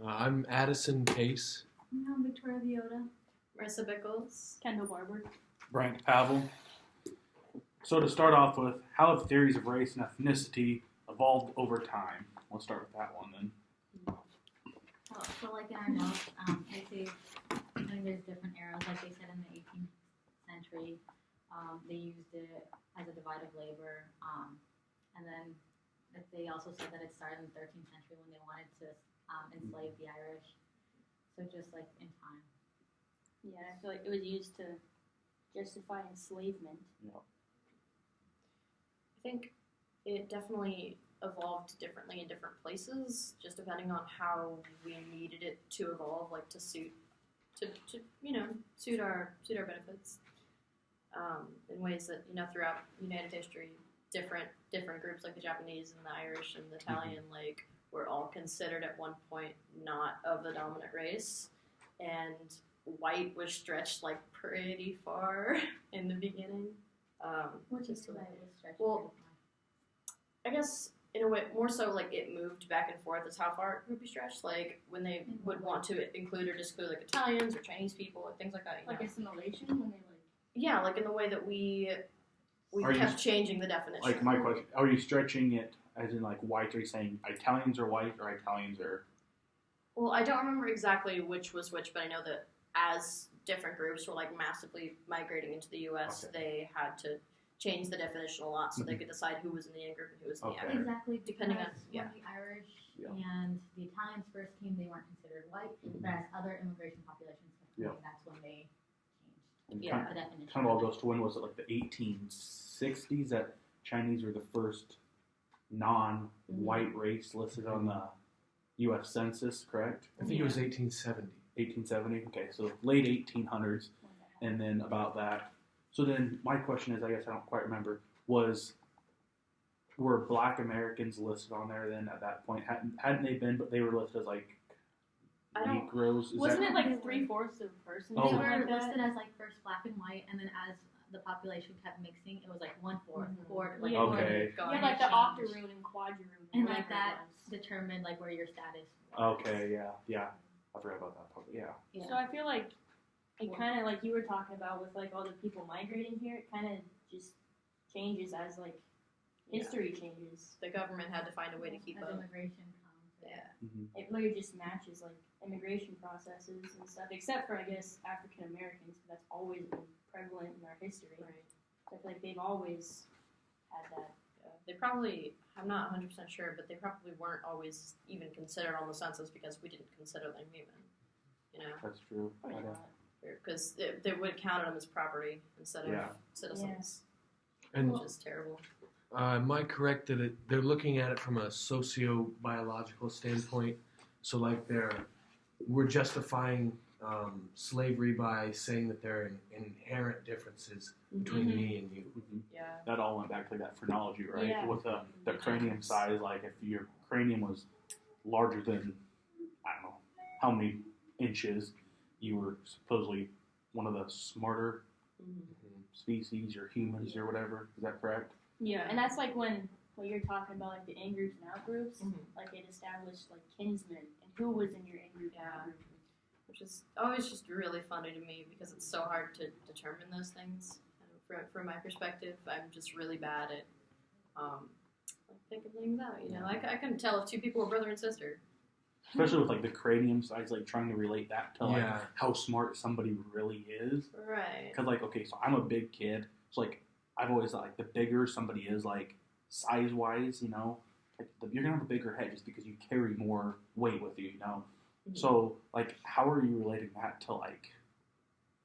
I'm Adison Pace. I'm Victoria Villota. Marissa Bickels. Kyndall Barber. Brant Pavel. So to start off with, how have theories of race and ethnicity evolved over time? Let's start with that one then. So like in our notes, they say there's different eras. Like they said in the 18th century, they used it as a divide of labor. And then they also said that it started in the 13th century when they wanted to enslave the Irish. So just like in time. Yeah, I feel like it was used to justify enslavement. Yeah. I think it definitely evolved differently in different places, just depending on how we needed it to evolve, like to suit our benefits. In ways that throughout United history, different groups like the Japanese and the Irish and the Italian were all considered at one point not of the dominant race, and white was stretched pretty far in the beginning. Which is why it was stretched. Well, I guess in a way more so it moved back and forth as how far it would be stretched. Like when they would want to include or disclude Italians or Chinese people and things like that. Assimilation when they Yeah, in the way that we kept changing the definition. Like my question, are you stretching it as in white? Are you saying Italians are white or Italians are? Well, I don't remember exactly which was which, but I know that as different groups were massively migrating into the U.S., they had to change the definition a lot so they could decide who was in the in group and who was in the out group. Exactly, depending on when the Irish and the Italians first came, they weren't considered white, but as other immigration populations kept coming, that's when they changed the definition. Kind of all goes to when was it the 1860s that Chinese were the first non-white race listed on the U.S. Census, correct? I think it was 1870. 1870. Okay, so late 1800s, and then about that. So then my question is, I guess I don't quite remember, were Black Americans listed on there then at that point? Hadn't they been, but they were listed as Negroes? Wasn't it 3/4 of a person? They were listed as first black and white, and then as the population kept mixing, it was 1/4, quarter. Okay. You had the octoroon and quadroon. And that determined where your status was. Okay, yeah. I forgot about that part. Yeah. So I feel like it kind of you were talking about with all the people migrating here, it kind of just changes as history changes. The government had to find a way to keep as up. Immigration comes. Yeah. Mm-hmm. It really just matches immigration processes and stuff, except for I guess African Americans, but that's always been prevalent in our history. Right. So I feel like they've always had that. They probably, I'm not 100% sure, but they probably weren't always even considered on the census because we didn't consider them human. That's true. Because they would count them as property instead of citizens, which is terrible. Am I correct that they're looking at it from a socio-biological standpoint? So we're justifying slavery by saying that there are inherent differences between me and you. Mm-hmm. Yeah. That all went back to that phrenology, right? Yeah. With the cranium size, if your cranium was larger than, I don't know, how many inches, you were supposedly one of the smarter species or humans or whatever. Is that correct? Yeah, and that's when what you're talking about, the in groups and out groups, it established kinsmen and who was in your in group and out group. Which is always just really funny to me because it's so hard to determine those things. And from my perspective, I'm just really bad at thinking things out. I can tell if two people are brother and sister. Especially with the cranium size, trying to relate that to how smart somebody really is. Right. Because okay, so I'm a big kid. So I've always thought the bigger somebody is, size wise, you're gonna have a bigger head just because you carry more weight with you, Mm-hmm. So how are you relating that to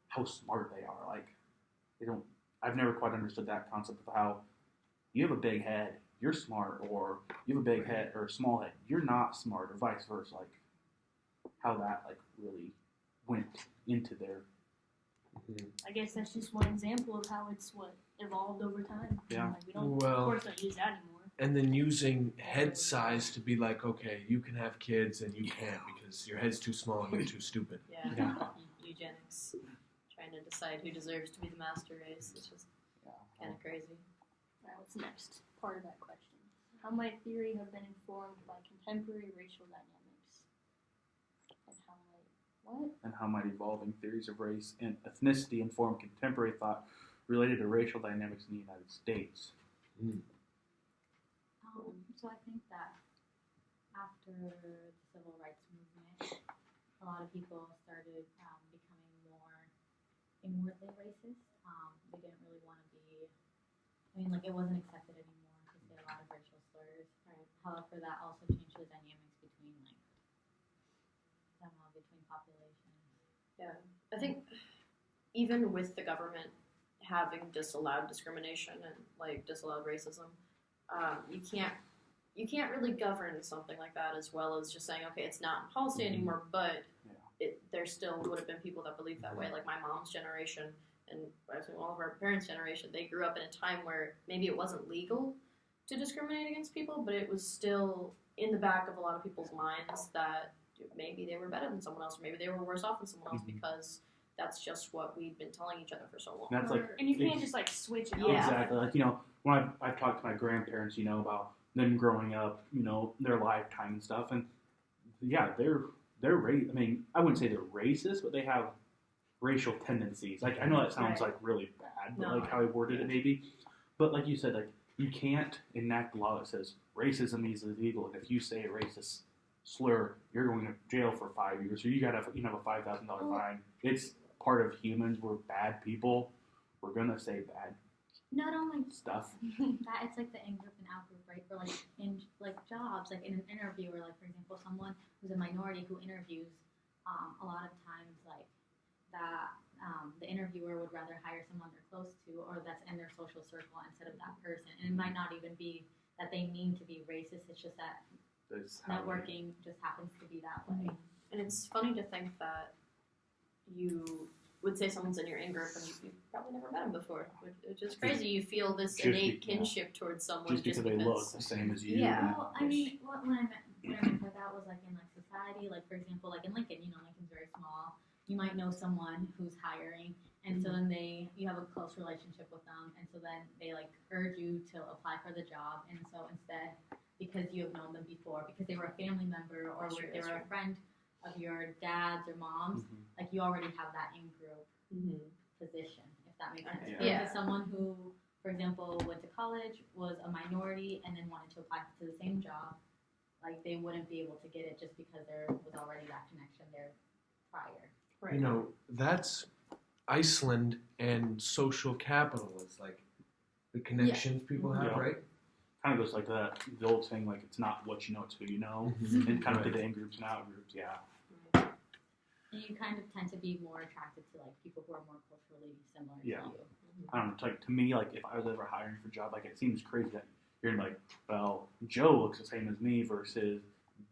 how smart they are? They don't. I've never quite understood that concept of how you have a big head, you're smart, or you have a big head or a small head, you're not smart, or vice versa. How that really went into their. I guess that's just one example of how it's evolved over time. Yeah. We don't, of course, don't use that anymore. And then using head size to be okay, you can have kids and you can't because your head's too small and you're too stupid. Yeah. Eugenics. Trying to decide who deserves to be the master race. It's just kind of crazy. All right, what's next? Part of that question. How might theory have been informed by contemporary racial dynamics? And how might evolving theories of race and ethnicity inform contemporary thought related to racial dynamics in the United States? So I think that after the civil rights movement, a lot of people started becoming more inwardly racist. They didn't really want to be. I mean, like it wasn't accepted anymore to say a lot of racial slurs. Right. However, that also changed the dynamics between between populations. Yeah, I think even with the government having disallowed discrimination and like disallowed racism, you can't really govern something like that as well as just saying, okay, it's not in policy anymore, but there still would have been people that believed that way. Like my mom's generation and I think all of our parents' generation, they grew up in a time where maybe it wasn't legal to discriminate against people, but it was still in the back of a lot of people's minds that maybe they were better than someone else, or maybe they were worse off than someone else because that's just what we've been telling each other for so long. That's like, and you can't just like switch it. Yeah. Exactly. Like, you know, when I've talked to my grandparents, you know, about them growing up, you know, their lifetime and stuff, and yeah, they're I mean, I wouldn't say they're racist, but they have racial tendencies. Like, I know that sounds like really bad, but like how I worded it maybe. But like you said, like you can't enact a law that says racism is illegal, and if you say a racist slur, you're going to jail for 5 years, or you have a $5,000 fine. It's part of humans. We're bad people. We're gonna say bad. Not only stuff. That it's like the in-group and out-group, right? For like in like jobs, like in an interview, or like for example, someone who's a minority who interviews, a lot of times like that the interviewer would rather hire someone they're close to or that's in their social circle instead of that person. And it might not even be that they mean to be racist. It's just that networking just happens to be that way. And it's funny to think that you would say someone's in your in-group and you've probably never met them before, which is crazy. You feel this innate kinship towards someone just because they look the same as you. Yeah. Well, I mean, what I meant by that was like in like society, like for example, like in Lincoln, you know, Lincoln's very small. You might know someone who's hiring, and so then you have a close relationship with them, and so then they like urge you to apply for the job, and so instead, because you have known them before, because they were a family member or they were a friend of your dad's or mom's, like you already have that in-group position, if that makes sense. Yeah. Because someone who, for example, went to college, was a minority, and then wanted to apply to the same job, like they wouldn't be able to get it just because there was already that connection there prior. Right. You know, that's Iceland and social capital. It's like the connections people have, right? Kind of goes like the old saying, like, it's not what you know, it's who you know. And kind of the in-groups and out-groups, And you kind of tend to be more attracted to, like, people who are more culturally similar to you. I don't know, like, to me, like, if I was ever hiring for a job, like, it seems crazy that you're like, well, Joe looks the same as me versus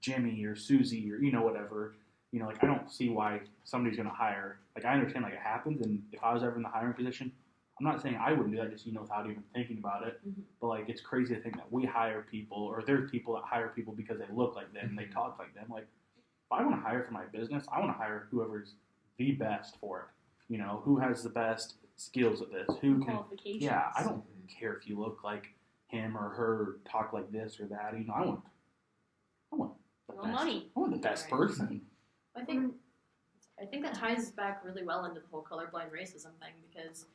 Jimmy or Susie or, you know, whatever. You know, like, I don't see why somebody's going to hire. Like, I understand, like, it happens, and if I was ever in the hiring position, I'm not saying I wouldn't do that just, you know, without even thinking about it. But, like, it's crazy to think that we hire people, or there's people that hire people because they look like them and they talk like them. Like, if I want to hire for my business, I want to hire whoever's the best for it. You know, who has the best skills at this? Who can... Yeah, I don't care if you look like him or her, talk like this or that. You know, I want the best. Money. I want the best person. I think that ties back really well into the whole colorblind racism thing, because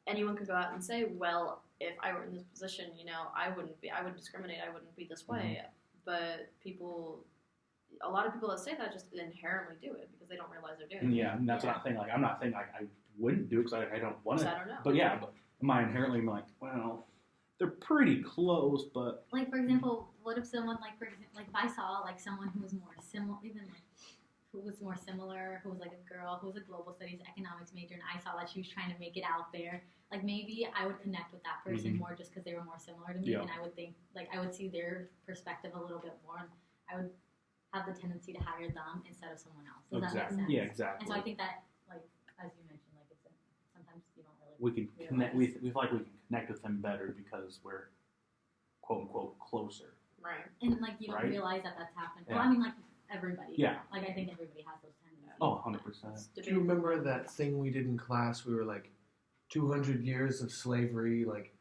anyone could go out and say, well, if I were in this position, you know, I would discriminate, I wouldn't be this way. But a lot of people that say that just inherently do it because they don't realize they're doing it. Yeah, and that's what I'm saying. Like, I'm not saying like I wouldn't do it because I don't want to. I don't know. But yeah, but am I inherently like, well, they're pretty close, but like, for example, what if someone if I saw like someone who was more similar, even like who was more similar, who was like a girl who was a global studies economics major, and I saw that she was trying to make it out there, like maybe I would connect with that person more just because they were more similar to me, and I would think like I would see their perspective a little bit more, and I would have the tendency to hire them instead of someone else. Does that make sense? Yeah, exactly. And so I think that, like as you mentioned, like it's sometimes you don't really. We can connect. We feel like we can connect with them better because we're quote unquote closer. Right. And like you don't realize that that's happened. Yeah. Well, I mean, like everybody. Yeah. Like I think everybody has those tendencies. Oh, 100%. Do you remember that thing we did in class? We were like 200 years of slavery, like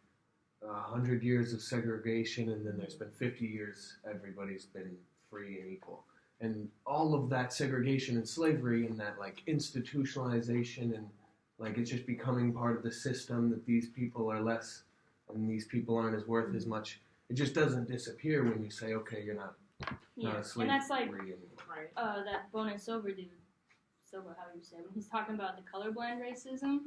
100 years of segregation, and then there's been 50 years everybody's been free and equal. and all of that segregation and slavery and that like institutionalization and like it's just becoming part of the system that these people are less and these people aren't as worth as much. It just doesn't disappear when you say, okay, you're not a slave. And that's like anymore. Right. that Bone and Silver dude, Silver, how you say, when he's talking about the colorblind racism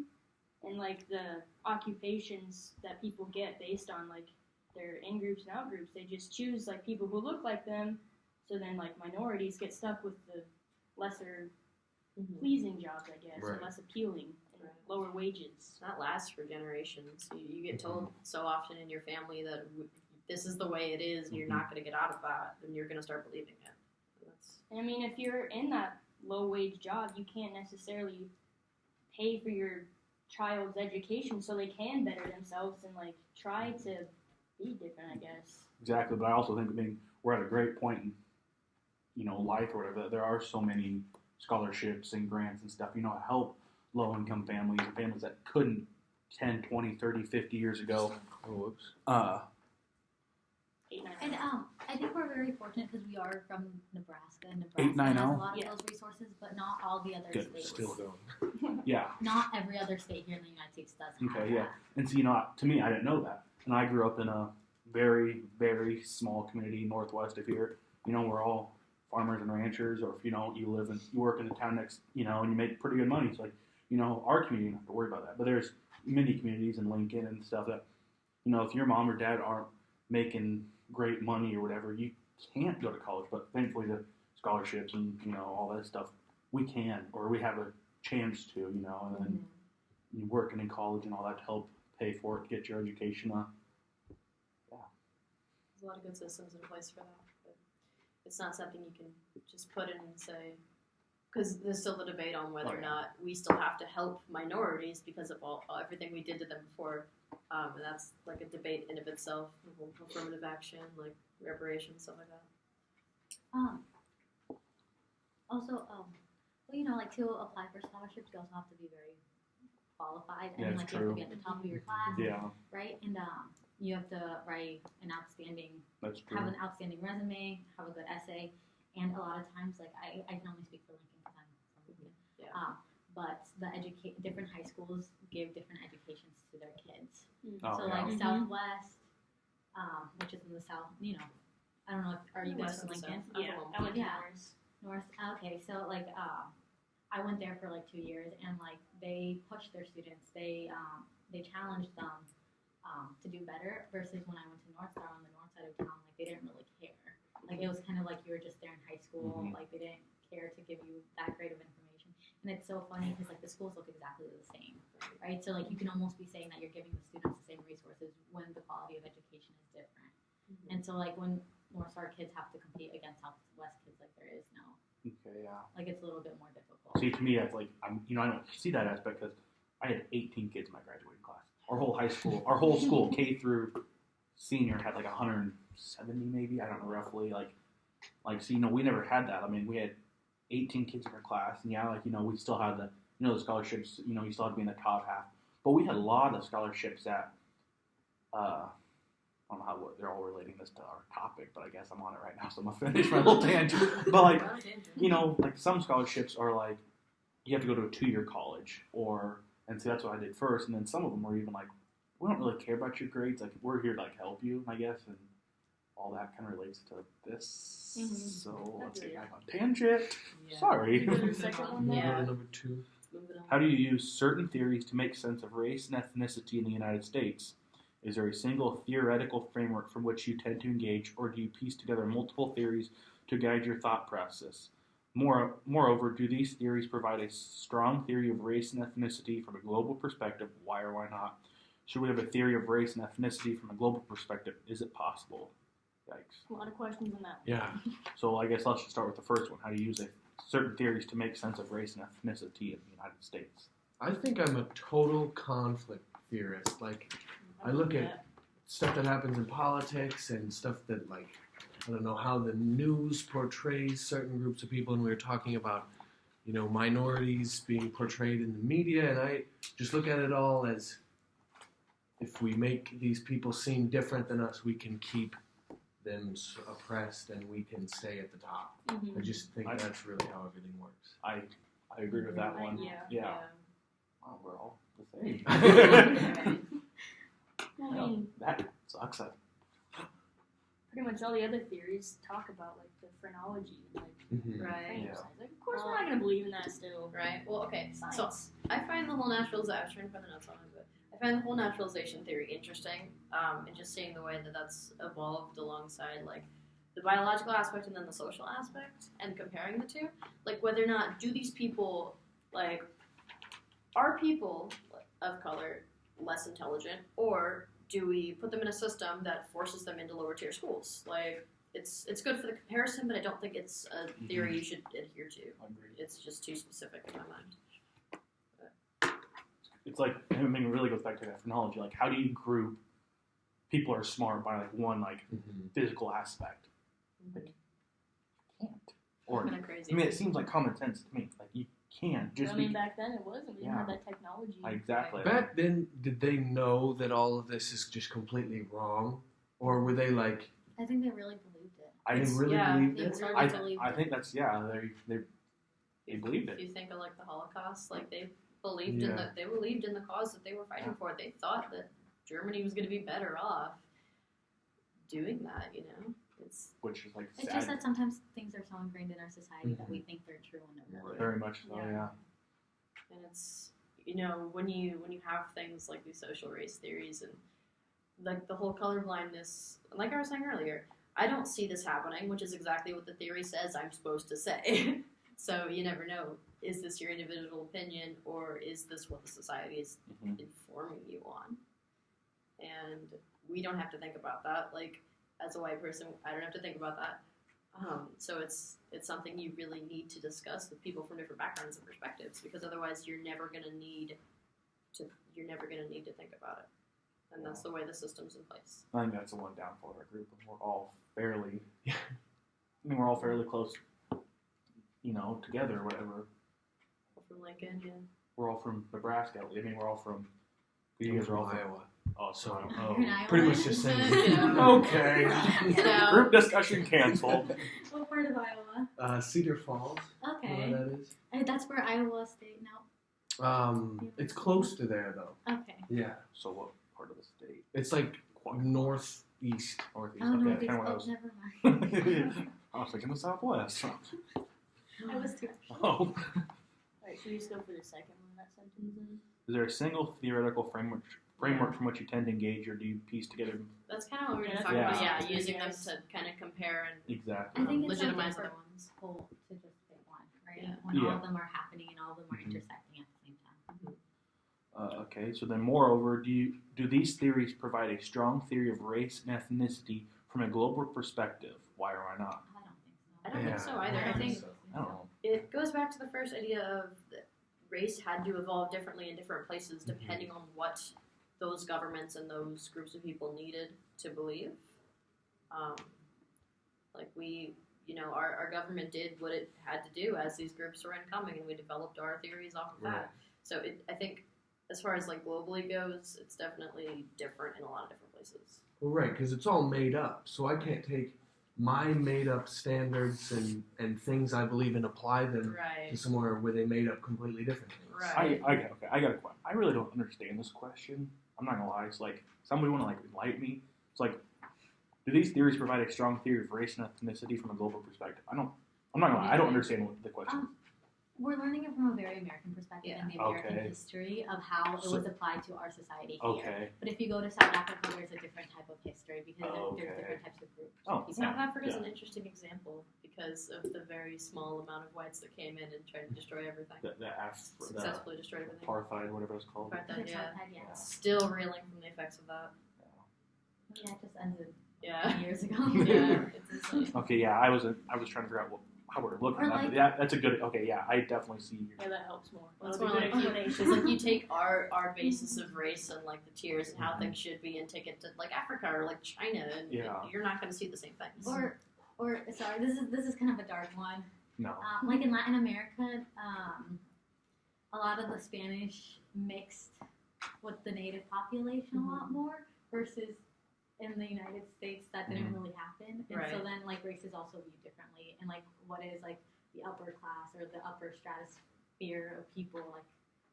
and like the occupations that people get based on like their in groups and out groups. They just choose like people who look like them. So then like minorities get stuck with the lesser pleasing jobs, I guess, or less appealing and lower wages. That lasts for generations. You get told so often in your family that this is the way it is, and you're not going to get out of that, and you're going to start believing it. And I mean, if you're in that low wage job, you can't necessarily pay for your child's education so they can better themselves and like try to be different, I guess. Exactly, but I also think we're at a great point in life or whatever. There are so many scholarships and grants and stuff, to help low-income families and families that couldn't 10, 20, 30, 50 years ago. Oh, whoops. 890. And I think we're very fortunate because we are from Nebraska. And 890. has a lot of those resources, but not all the other states. Still going. Yeah. Not every other state here in the United States does have Okay, yeah. that. And so, to me, I didn't know that. And I grew up in a very, very small community northwest of here. We're all farmers and ranchers, or if you work in a town next, and you make pretty good money. It's like, our community, you don't have to worry about that. But there's many communities in Lincoln and stuff that, if your mom or dad aren't making great money or whatever, you can't go to college. But thankfully, the scholarships and, all that stuff, we can, or we have a chance to, and then you working in college and all that to help pay for it, get your education up. There's a lot of good systems in place for that. But it's not something you can just put in and say, because there's still the debate on whether or not we still have to help minorities because of everything we did to them before. And that's like a debate in of itself, affirmative action, like reparations, stuff like that. Also, like to apply for scholarships, you also have to be very qualified. Yeah, and it's you true. have to be at the top of your class, right? And you have to write That's true. have an outstanding resume, have a good essay, and a lot of times, like I can only speak for Lincoln because I'm from Lincoln. Yeah. But the different high schools give different educations to their kids. Oh, So like Southwest, which is in the South, I don't know if are you guys from Lincoln? Yeah, I went to Yeah. Norris. North. Okay, so like I went there for like 2 years, and like they pushed their students. They challenged them to do better. Versus when I went to North Star on the north side of town, like they didn't really care. Like it was kind of like you were just there in high school. Like they didn't care to give you that great of information. And it's so funny because like the schools look exactly the same, right? So like you can almost be saying that you're giving the students the same resources when the quality of education is different. And so like when North Star kids have to compete against Southwest kids, like there is no. Okay, yeah. Like it's a little bit more difficult. See, to me, that's like I don't see that aspect because I had 18 kids in my graduating class. Our whole school, K through senior, had like 170 maybe. I don't know roughly. So we never had that. I mean, we had 18 kids in our class, and we still had the scholarships. You still had to be in the top half, but we had a lot of scholarships that. I don't know how they're all relating this to our topic, but I guess I'm on it right now, so I'm gonna finish my little tangent. But like some scholarships are like you have to go to a 2-year college, and so that's what I did first, and then some of them were even like we don't really care about your grades, like we're here to like help you, I guess, and all that kind of relates to this. So let's get back on tangent. Yeah. Sorry. You go to the second one then? Yeah. Number 2. Moving on. How do you use certain theories to make sense of race and ethnicity in the United States? Is there a single theoretical framework from which you tend to engage, or do you piece together multiple theories to guide your thought process? Moreover, do these theories provide a strong theory of race and ethnicity from a global perspective? Why or why not? Should we have a theory of race and ethnicity from a global perspective? Is it possible? Yikes. A lot of questions in that. Yeah. So I guess let's just start with the first one. How do you use certain theories to make sense of race and ethnicity in the United States? I think I'm a total conflict theorist. Like, I look at stuff that happens in politics and stuff that, like, I don't know how the news portrays certain groups of people, and we were talking about, minorities being portrayed in the media, and I just look at it all as if we make these people seem different than us, we can keep oppressed and we can stay at the top. Mhm. I just think that's really how everything works. I agree with that one. Yeah. Wow, we're all the same. I mean, That sucks. pretty much all the other theories talk about like the phrenology, like Right. frame Yeah. size. Like, of course, we're not gonna believe in that still. Right. Well, okay. So Science. I find the whole naturalization. I was trying to find the notes on it, but I find the whole naturalization theory interesting. And just seeing the way that that's evolved alongside like the biological aspect and then the social aspect, and comparing the two, like whether or not do these people like are people of color less intelligent, or do we put them in a system that forces them into lower tier schools? Like it's good for the comparison, but I don't think it's a theory you should adhere to. I agree. It's just too specific in my mind. It's like, I mean, it really goes back to that phrenology. Like, how do you group people are smart by like one like physical aspect? Like, you can't. Or Kind of crazy. I mean, it seems like common sense to me. Like, you can't just. I mean, back then it wasn't. We didn't have that technology. Exactly. Back then, did they know that all of this is just completely wrong, or were they like? I think they really believed it. I didn't really yeah, believe They it. really believed I it. think that's they believed If it. you think of like the Holocaust, like they believed in the cause that they were fighting for. They thought that Germany was going to be better off doing that. You know, it's Which is like It's sad. just that sometimes things are so ingrained in our society that we think they're true and they're really Very much so. Yeah. Yeah. and it's when you have things like these social race theories and like the whole color blindness, like I was saying earlier, I don't see this happening, which is exactly what the theory says I'm supposed to say. So you never know, is this your individual opinion or is this what the society is informing you on? And we don't have to think about that. Like, as a white person, I don't have to think about that. So it's something you really need to discuss with people from different backgrounds and perspectives, because otherwise you're never gonna need to think about it. And that's the way the system's in place. I think that's the one downfall of our group. We're all fairly, we're all fairly close, together or whatever. From Lincoln, yeah. We're all from Nebraska. I mean, we're all from. You I'm guys are from all from Iowa. Oh, so You're an Pretty Iowan? much just saying. Yeah. Okay. Yeah. Group discussion canceled. What part of Iowa? Cedar Falls. You know Okay. where that is? That's where Iowa State It's close to there though. Okay. Yeah. So what part of the state? It's like northeast. Northeast. Oh, Okay, no, that's kind of what I was. never mind. I was thinking the Southwest. I was too. Oh. Alright, should we just go for the second one, that sentence? Is there a single theoretical framework from which you tend to engage, or do you piece together? That's kind of what we were Yeah, just talking about. that's Yeah, using them yes. to kind of compare and Exactly. I think it's legitimize okay other for ones. people to just pick one, right? Yeah. When all of them are happening and all of them are Mhm. intersecting at the same time. Okay, so then moreover, do these theories provide a strong theory of race and ethnicity from a global perspective? Why or why not? I I don't think so. don't think so either. I think I don't know. it goes back to the first idea of that race had to evolve differently in different places depending on what those governments and those groups of people needed to believe. Like our government did what it had to do as these groups were incoming, and we developed our theories off of Right. that. So I think as far as like globally goes, it's definitely different in a lot of different places. Well, right, because it's all made up. So I can't take my made up standards and things I believe and apply them Right. to somewhere where they made up completely different things. Right. I got a question. I really don't understand this question. I'm not gonna lie. It's like somebody want to like enlighten me. It's like, do these theories provide a strong theory of race and ethnicity from a global perspective? I'm not gonna lie. I don't understand what the question is. We're learning it from a very American perspective Yeah. and the American Okay. history of how it So- was applied to our society here. Okay. But if you go to South Africa, there's a different type of history because Okay. there's different types of groups. Oh, People- South Africa is Yeah. an interesting example because of the very small amount of whites that came in and tried to destroy everything. The Successfully destroyed everything. apartheid, whatever it's called. Apartheid, The yeah. apartheid, yeah. Still reeling from the effects of that. Yeah, it just ended Yeah. years ago. Yeah, it's insane. Okay, yeah, I was trying to figure out how we're looking Or at that. like- But yeah, that's a good. Okay, yeah, I definitely see you. Yeah, that helps more. That's That was more a good like explanation. it's like you take our basis of race and like the tiers and how things should be and take it to like Africa or like China and Yeah. you're not going to see the same things. Or sorry, this is kind of a dark one. No. Like in Latin America, a lot of the Spanish mixed with the native population a lot more versus in the United States, that didn't really happen. And so Right. then, like, race is also viewed differently. And, like, what is, like, the upper class or the upper stratosphere of people, like,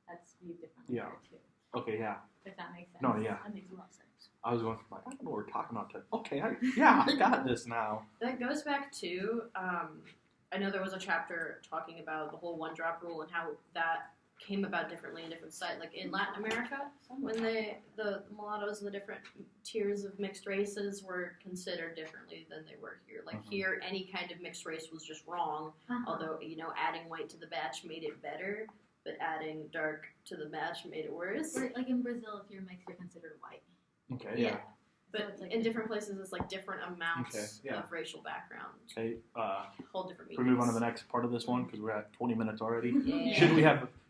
that's viewed differently Yeah. there, too. Okay, yeah. If that makes sense. No, yeah. That makes a lot of sense. I was going from like, I don't know what we're talking about. To, okay, I got this now. That goes back to, I know there was a chapter talking about the whole one drop rule and how that came about differently in different sites. Like in Latin America, when the mulattoes and the different tiers of mixed races were considered differently than they were here. Like here, any kind of mixed race was just wrong. Although, adding white to the batch made it better, but adding dark to the batch made it worse. Or, like, in Brazil, if you're mixed, you're considered white. Okay, yeah. But So it's like in different places, it's like different amounts Okay, yeah. of racial background. Okay, Whole different we move on to the meanings. next part of this one because we're at 20 minutes already. Yeah.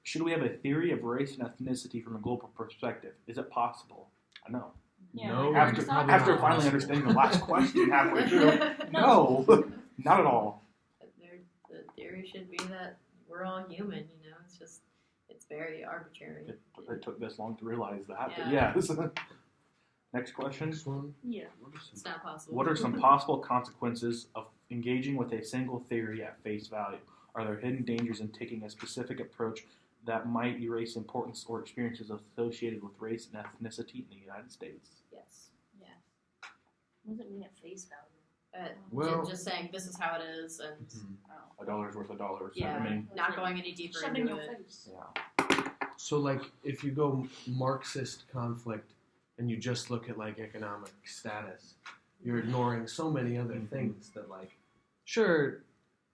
Should we have a theory of race and ethnicity from a global perspective? Is it possible? I know. Yeah, No, like, it's it's not After not finally possible. understanding the last question halfway through, no, not at all. The theory should be that we're all human, it's very arbitrary. It took this long to realize that, but Yeah. yes. Next question. Next one. Yeah. It's not possible. What are some possible consequences of engaging with a single theory at face value? Are there hidden dangers in taking a specific approach that might erase importance or experiences associated with race and ethnicity in the United States? Yes. What does it mean at face value? Well- Just saying this is how it is, and Mhm. A dollar's worth a dollar. So, yeah, I mean, not going any deeper Shove it in into your it. face. yeah. So, like, if you go Marxist conflict and you just look at, like, economic status, you're ignoring so many other things that, like, sure,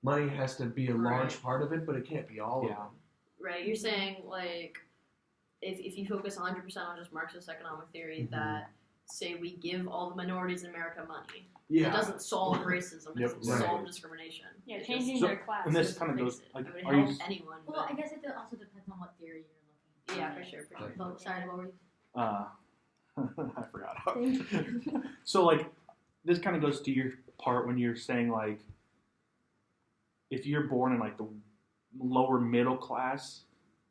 money has to be a large Right. part of it, but it can't be all Yeah. of it. Right, you're saying like if you focus 100% on just Marxist economic theory, Mhm. that say we give all the minorities in America money, Yeah. it doesn't solve racism. It Yep, doesn't right. solve discrimination. Yeah, It changing just- So- their class. and this doesn't kind of fix goes it. like, it would are you? help anyone. Well, but- I guess it also depends on what theory you're looking yeah, at. for sure. Right. Oh, sorry, what were you? I forgot. So, like, this kind of goes to your part when you're saying, like, if you're born in, like, the lower middle class,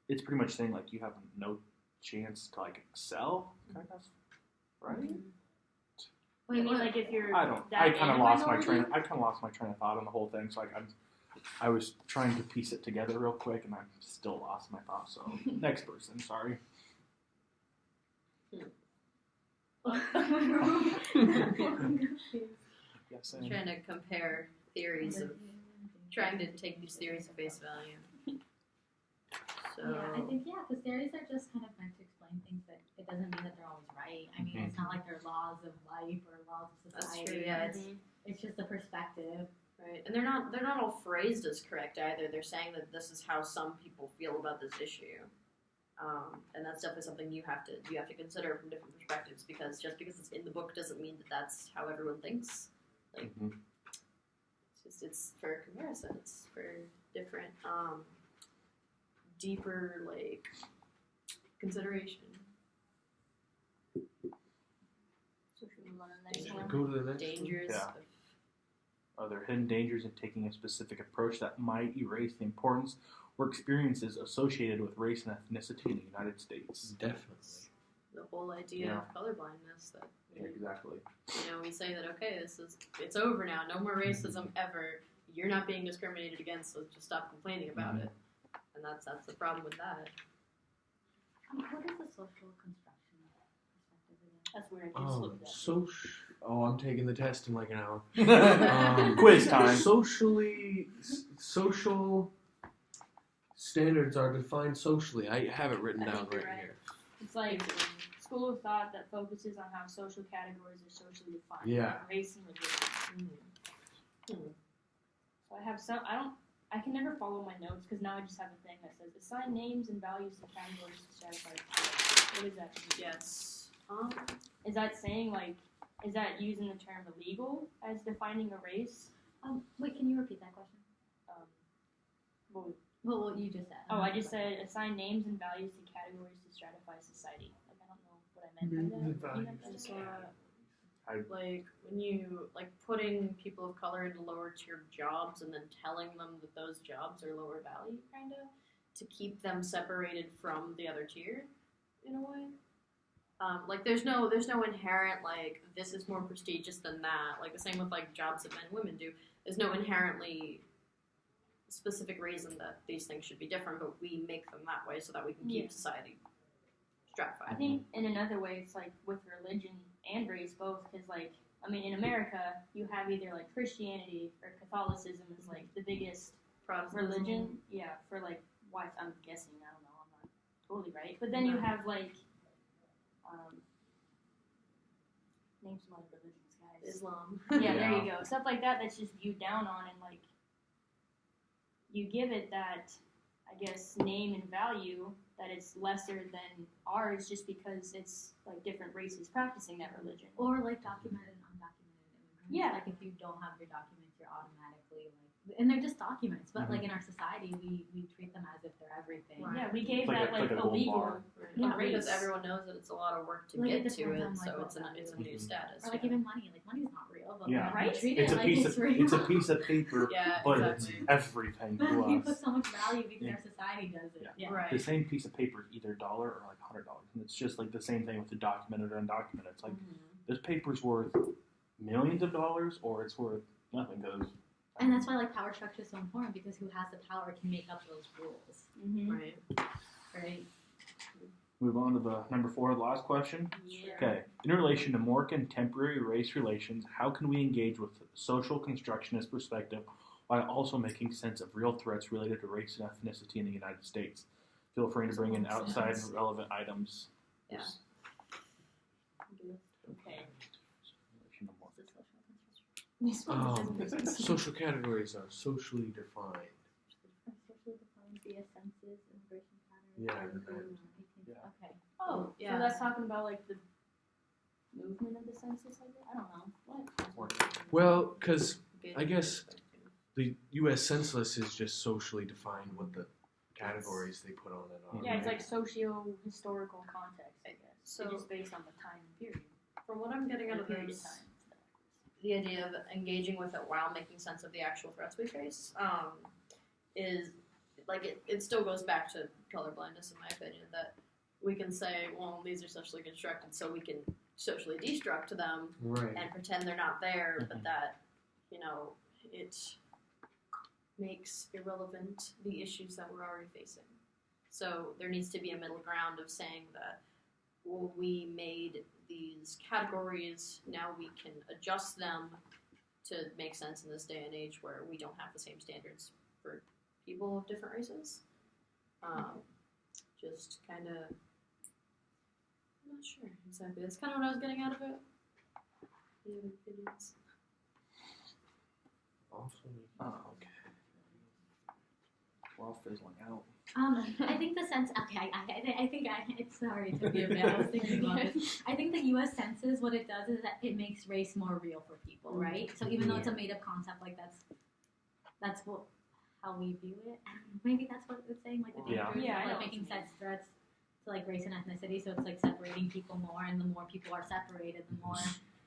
it's pretty much saying, like, you have no chance to, like, excel, kind of, right? You mean like if you're I don't. that I kind of in a lost minority? my train of thought on the whole thing. So, like, I was trying to piece it together real quick, and I still lost my thought. So, next person, sorry. Yes, I'm trying to compare theories of trying to take these theories at face value. So Yeah, I think, because theories are just kind of meant to explain things, that it doesn't mean that they're always right. I mean, it's not like they're laws of life or laws of that's society. true. Yeah, It's just a perspective. right. And they're not all phrased as correct either. They're saying that this is how some people feel about this issue. And that's definitely something you have to consider from different perspectives, because just because it's in the book doesn't mean that that's how everyone thinks. Like, it's for comparison. It's for different, deeper, like, consideration. So should we move on to the next Danger. one? Go to the next one. Dangers. Yeah. Are there hidden dangers in taking a specific approach that might erase the importance or experiences associated with race and ethnicity in the United States? Definitely. The whole idea of colorblindness that Exactly. we say that okay, it's over now, no more racism ever. You're not being discriminated against, so just stop complaining about it. And that's the problem with that. What is the social construction perspective again? That's weird. I just looked at that. I'm taking the test in like an hour. Quiz time. Social standards are defined socially. I have it written I down think you're right right. here. It's like school of thought that focuses on how social categories are socially defined. Yeah. Like race and religion. So I have some. I can never follow my notes because now I just have a thing that says assign names and values to categories to stratify. What is that? Yes. Is that saying like? Is that using the term illegal as defining a race? Wait, can you repeat that question? Well, What you just said. I just said assign names and values to categories to stratify society. Like I don't know what I meant by that. You know, Just, I- like when you putting people of color into lower tier jobs and then telling them that those jobs are lower value, kind of, to keep them separated from the other tier, in a way. Like there's no inherent like this is more prestigious than that. Like the same with like jobs that men and women do. There's no inherently specific reason that these things should be different, but we make them that way so that we can keep society stratified. I think in another way, it's like with religion and race both, because like I mean, in America, you have either like Christianity or Catholicism is like the biggest religion. Yeah, for like why I'm guessing. I don't know. I'm not totally right, but then you have like name some other religions, guys. Islam. Yeah, there you go. Stuff like that that's just viewed down on, and like you give it that, I guess, name and value that it's lesser than ours just because it's like different races practicing that religion. Or like documented and undocumented immigrants. Yeah. Like if you don't have your documents, you're automatically like, and they're just documents, but like in our society, we treat them as if they're everything. Right. Yeah, we gave It's like that like a gold illegal. bar. Yeah, Because race. everyone knows that it's a lot of work to Like, get it to depends it, on, like, so what it's a value. new status. Or like even money, like money's not real, but Yeah. like, Right? we treat It's it a like piece it's of real. it's a piece of paper, Yeah, but exactly. it's everything But to we us. put so much value because Yeah. our society does it. Yeah. Right. The same piece of paper is either $1 or like $100, and it's just like the same thing with the documented or undocumented. It's like this paper's worth millions of dollars, or it's worth nothing because. And that's why like power structure is so important, because who has the power can make up those rules, Mm-hmm. Right. right? Move on to the number 4, the last question. Yeah. Okay. In relation to more contemporary race relations, how can we engage with social constructionist perspective while also making sense of real threats related to race and ethnicity in the United States? Feel free to bring in outside relevant items. Yeah. Okay. Social categories are socially defined. Socially defined via census, immigration patterns. Yeah, and- yeah. Okay. Oh, Yeah. so that's talking about like the movement of the census, I guess? I don't know. What? Well, because I guess the U.S. Census is just socially defined what the categories they put on it are. Yeah, it's like socio-historical context, I guess. So- So just based on the time period. From what I'm getting out of Period of this, time. the idea of engaging with it while making sense of the actual threats we face is like it still goes back to colorblindness, in my opinion, that we can say, well, these are socially constructed, so we can socially destruct them Right. and pretend they're not there, but Mhm. that, it makes irrelevant the issues that we're already facing. So there needs to be a middle ground of saying that, well, we made these categories, now we can adjust them to make sense in this day and age where we don't have the same standards for people of different races. Just kind of, I'm not sure exactly. That's kind of what I was getting out of it. Do you have opinions? Oh, okay. Well, fizzling out. I think the sense. Okay, I think it's sorry to be a bit. I was thinking about it. I think the U.S. Census, what it does is that it makes race more real for people, right? So even though it's a made-up concept, like that's how we view it. Maybe that's what it's saying, like the Yeah. dangers Yeah, I of know like what making you mean. sense threats to like race and ethnicity. So it's like separating people more, and the more people are separated, the more.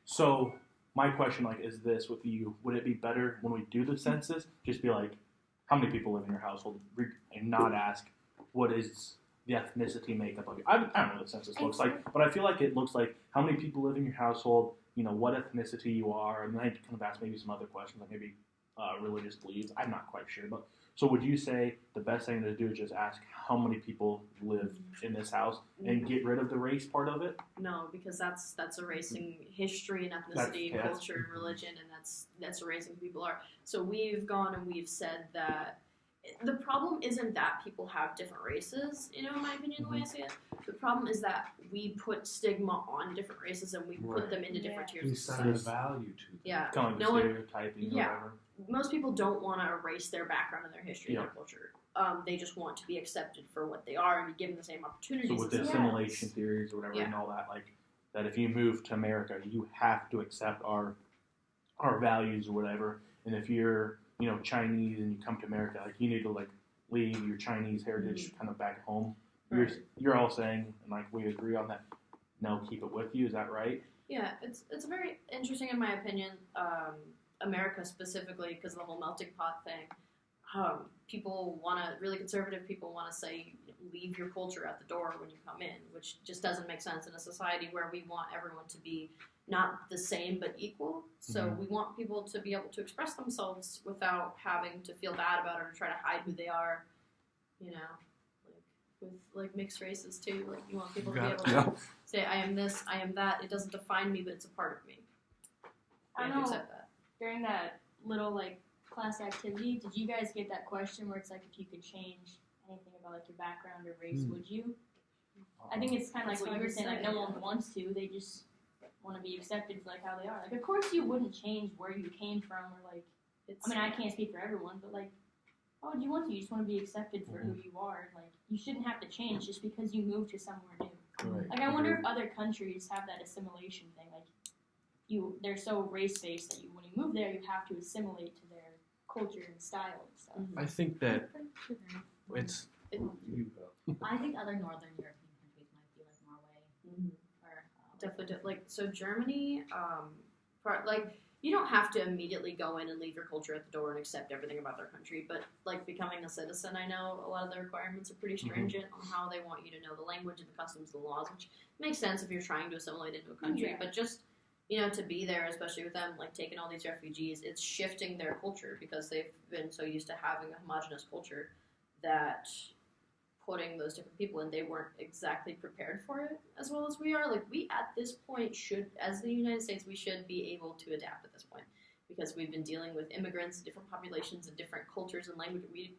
So my question, like, is this with you? Would it be better when we do the census, just be like, how many people live in your household, and not ask what is the ethnicity makeup of you? I don't know what the census looks like, but I feel like it looks like how many people live in your household, what ethnicity you are, and then I kind of ask maybe some other questions, like maybe religious beliefs. I'm not quite sure, but so would you say the best thing to do is just ask how many people live in this house and get rid of the race part of it? No, because that's erasing history and ethnicity, That's- culture and religion, and that's erasing who people are. So we've gone and we've said that the problem isn't that people have different races, in my opinion, the way I see it. The problem is that we put stigma on different races and we put Right. them into different We tiers of assign a society. value to them. Yeah. Kind of like No the one- stereotyping or yeah. whatever. Most people don't want to erase their background and their history and Yeah. their culture. They just want to be accepted for what they are and be given the same opportunities. So with as the everyone assimilation else. theories or whatever Yeah. and all that, like that if you move to America, you have to accept our values or whatever. And if you're, Chinese and you come to America, like you need to like leave your Chinese heritage kind of back home. Right. You're all saying, and like we agree on that. No, keep it with you. Is that right? Yeah, it's very interesting in my opinion. America specifically, because of the whole melting pot thing, really conservative people want to say, leave your culture at the door when you come in, which just doesn't make sense in a society where we want everyone to be not the same but equal. So we want people to be able to express themselves without having to feel bad about it or try to hide who they are, with like mixed races too. Like you want people to be able to say, I am this, I am that. It doesn't define me, but it's a part of me. I know. Accept that. During that little like class activity, did you guys get that question where it's like, if you could change anything about like your background or race, would you? I think it's kind of like what you were saying. Like no one wants to. They just want to be accepted for like how they are. Like of course you wouldn't change where you came from or like. I mean I can't speak for everyone, but like. Oh, do you want to? You just want to be accepted for who you are. Like, you shouldn't have to change just because you moved to somewhere new. Right. Like, I wonder if other countries have that assimilation thing. Like, they're so race-based that when you move there, you have to assimilate to their culture and style and stuff. I think that it's. I think other Northern European countries might be like Norway. Definitely. Like, so Germany, you don't have to immediately go in and leave your culture at the door and accept everything about their country, but like becoming a citizen, I know a lot of the requirements are pretty stringent on how they want you to know the language and the customs and the laws, which makes sense if you're trying to assimilate into a country, but just, to be there, especially with them, like taking all these refugees, it's shifting their culture because they've been so used to having a homogenous culture that putting those different people in, they weren't exactly prepared for it as well as we are. Like, we at this point as the United States, we should be able to adapt at this point because we've been dealing with immigrants, different populations, and different cultures and language. We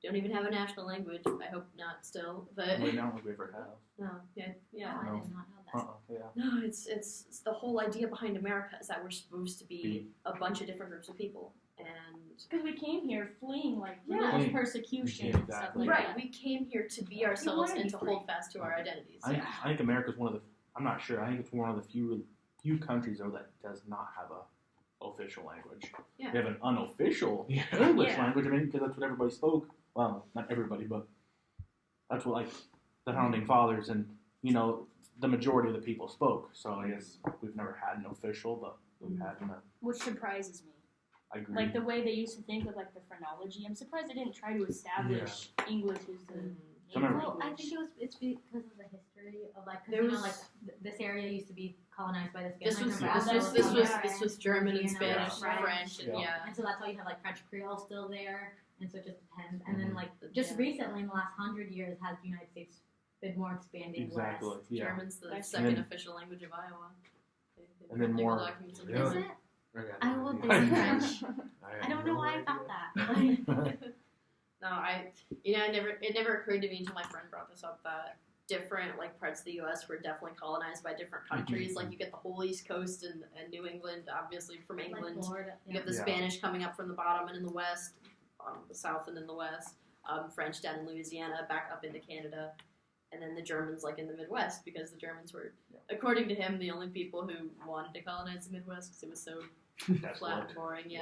don't even have a national language. I hope not still, but we don't think we ever have. No, yeah. Oh, I did not know that. No, it's the whole idea behind America is that we're supposed to be a bunch of different groups of people. And because we came here fleeing like religious persecution and stuff like that. We came here to be ourselves and to hold fast to our identities. I think America's one of the. I'm not sure. I think it's one of the few countries though that does not have a official language. Yeah. They have an unofficial English language. I mean, because that's what everybody spoke. Well, not everybody, but that's what like the founding fathers and the majority of the people spoke. So I guess we've never had an official, but we've had which surprises me. I agree. Like the way they used to think of like the phrenology. I'm surprised they didn't try to establish English as the main language. Well, I think it's because of the history of like, this area used to be colonized by the Spanish. This was German and Spanish, French, and and so that's why you have like French Creole still there, and so it just depends. And then like just recently in the last 100 years, has the United States been more expanding west? German's the second official language of Iowa. And then more. Is it? I will do French. I don't know why I thought that. No, it never occurred to me until my friend brought this up that different like parts of the U.S. were definitely colonized by different countries. Like you get the whole East Coast and New England, obviously from England. Like Florida, You get the Spanish coming up from the bottom and in the west, the south and in the west. French down in Louisiana, back up into Canada. And then the Germans, like, in the Midwest, because the Germans were, according to him, the only people who wanted to colonize the Midwest because it was so flat and boring,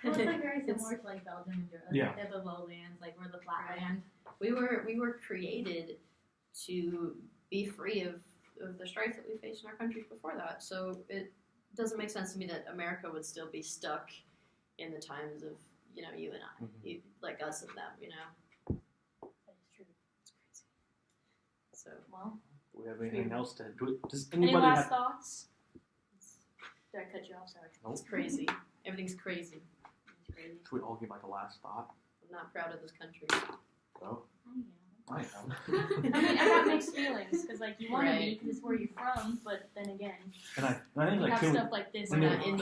Well, it's like very similar to like Belgium and Europe. Like, they're the lowlands, like we're the flatland. We were created to be free of the strife that we faced in our countries before that. So it doesn't make sense to me that America would still be stuck in the times of, you and I, like us and them, So, do we have anything else to do? Does any anybody last have thoughts? Did I cut you off? Sorry. It's crazy. Everything's crazy. It's crazy. Should we all give like a last thought? I'm not proud of this country. No. I am. I mean, I have mixed feelings because, like, you want to be because it's where you're from, but then again, and I think you like have stuff like this. We're not in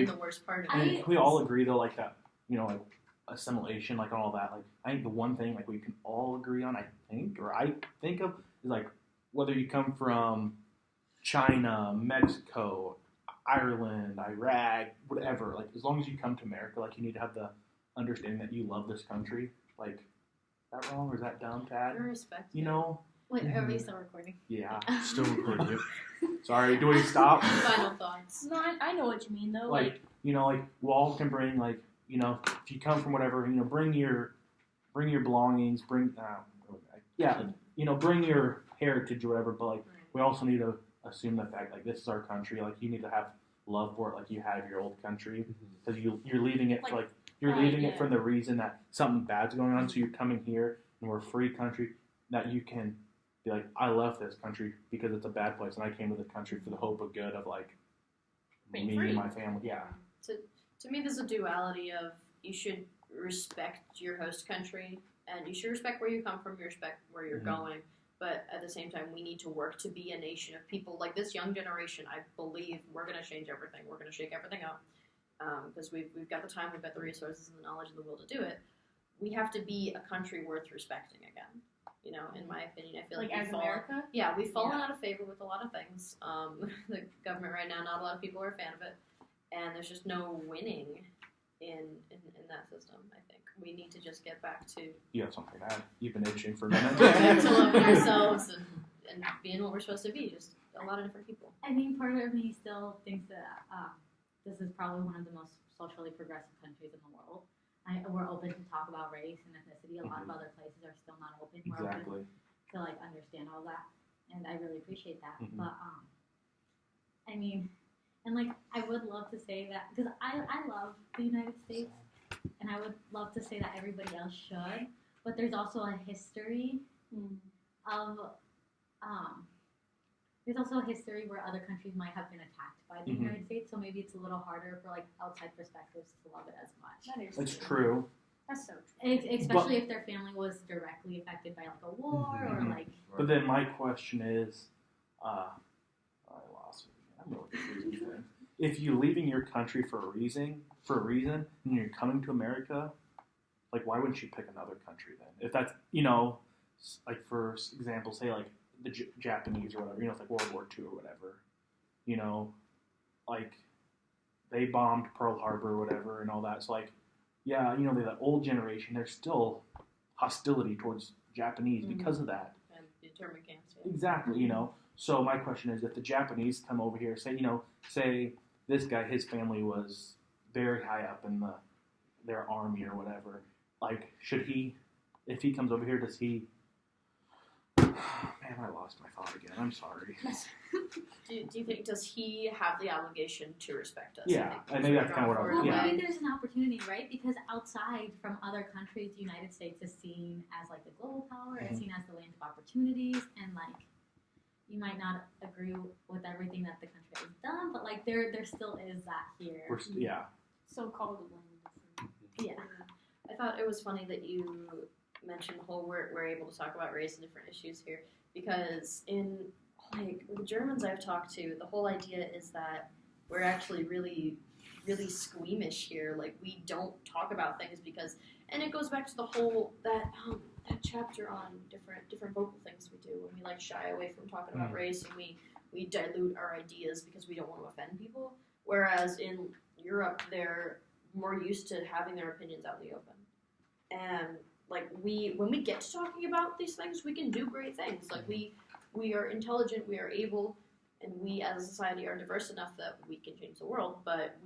the worst part of it. Can we all agree though, like that, like assimilation, like all that. Like I think the one thing like we can all agree on, I think of is like whether you come from China, Mexico, Ireland, Iraq, whatever. Like as long as you come to America, like you need to have the understanding that you love this country. Like, is that wrong or is that dumb, Tad? I respect you know. Wait, are we still recording? Yeah, still recording. Sorry, do we stop? Final thoughts. No, I know what you mean though. Like we all can bring if you come from whatever, bring your belongings, bring your heritage or whatever. But like we also need to assume the fact like this is our country. Like you need to have love for it, like you have your old country, because you're leaving it for like You're Right, leaving yeah. it for the reason that something bad's going on, so you're coming here and we're a free country that you can be like, I left this country because it's a bad place, and I came to the country for the hope of good of like Being me free. and my family. Yeah. To me, there's a duality of you should respect your host country, and you should respect where you come from, you respect where you're going, but at the same time, we need to work to be a nation of people. Like this young generation, I believe we're going to change everything. We're going to shake everything up because we've got the time, we've got the resources and the knowledge and the will to do it. We have to be a country worth respecting again. You know, in my opinion, I feel like as America? Yeah, we've fallen out of favor with a lot of things. The government right now, not a lot of people are a fan of it, and there's just no winning in that system. I think we need to just get back to You have something to add. You've been itching for a minute. to loving ourselves and being what we're supposed to be. Just a lot of different people. I mean, part of me still thinks that this is probably one of the most socially progressive countries in the world. We're open to talk about race and ethnicity. A lot of other places are still not open. We're Exactly. open to like understand all that, and I really appreciate that. But I mean, and like I would love to say that because I love the United States, and I would love to say that everybody else should. But there's also a history of there's also a history where other countries might have been attacked by the United States, so maybe it's a little harder for like outside perspectives to love it as much. That is It's true. That's so true. Especially if their family was directly affected by like a war or like. But then my question is, I lost it again. I'm really confused. If you're leaving your country for a reason, and you're coming to America, like why wouldn't you pick another country then? If that's like for example, say like the Japanese or whatever, it's like World War II or whatever, like they bombed Pearl Harbor or whatever and all that. So like, yeah, they're the old generation. There's still hostility towards Japanese because of that. And the internment camps. Yeah. Exactly, So my question is, if the Japanese come over here, say this guy, his family was very high up in their army or whatever, like, should he, if he comes over here, does he, man, I lost my thought again. I'm sorry. Do you think, does he have the obligation to respect us? Yeah, I think that's kind of what I was, Well, yeah. maybe there's an opportunity, right? Because outside from other countries, the United States is seen as like the global power, it's seen as the land of opportunities, and like you might not agree with everything that the country has done, but like there still is that here. Yeah. So-called land. Yeah. I thought it was funny that you mentioned the whole we're able to talk about race and different issues here, because in like the Germans I've talked to, the whole idea is that we're actually really, really squeamish here. Like we don't talk about things because, and it goes back to the whole that chapter on different vocal things we do when we like shy away from talking about race, and we dilute our ideas because we don't want to offend people. Whereas in Europe, they're more used to having their opinions out in the open, and like when we get to talking about these things, we can do great things. Like we are intelligent, we are able, and we as a society are diverse enough that we can change the world. But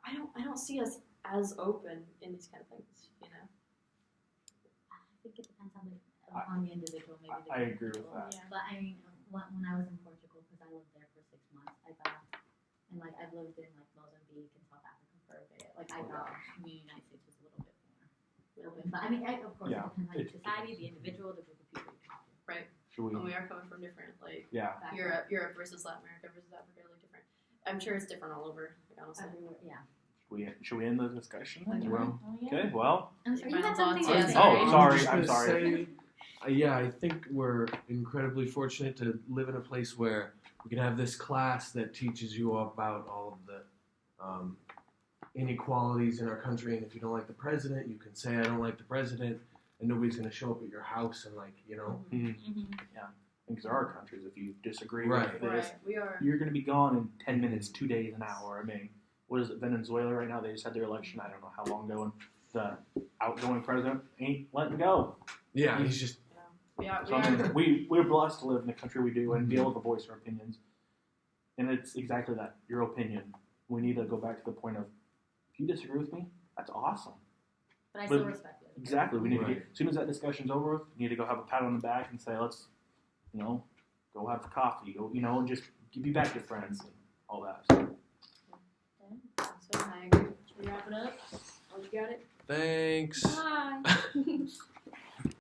I don't see us as open in these kind of things, I think it depends on the individual. Maybe I agree with that. Yeah. But I mean, when I was in Portugal, because I lived there for 6 months, I thought, and like I've lived in like Mozambique and South Africa for a bit. Like I thought the United States was a little bit more open. But I mean, of course, it depends on the society, the individual, the group of people you talk to. right? Should we? And we are coming from different Background. Europe versus Latin America versus Africa are like different. I'm sure it's different all over, like, honestly. Everywhere. Yeah. Should we end the discussion? Oh, yeah. Okay, well. I'm sorry, you Final had something thoughts? to Yeah, say. Oh, sorry, just I'm gonna sorry. say, yeah, I think we're incredibly fortunate to live in a place where we can have this class that teaches you about all of the inequalities in our country. And if you don't like the president, you can say, I don't like the president, and nobody's going to show up at your house and Because there are countries, if you disagree Right. with this, Right, we are. you're going to be gone in 10 minutes, 2 days, an hour. I mean, what is it, Venezuela right now? They just had their election, I don't know how long ago, and the outgoing president ain't letting go. Yeah, he's just Yeah, So I mean, we're blessed to live in the country we do and be able to voice our opinions. And it's exactly that, your opinion. We need to go back to the point of, if you disagree with me, that's awesome. But I still respect it. Exactly. We need to Right. get, as soon as that discussion's over with, we need to go have a pat on the back and say, let's, go have coffee, and just be back to friends and all that. So I agree. Should we wrap it up? Oh, you got it? Thanks. Bye.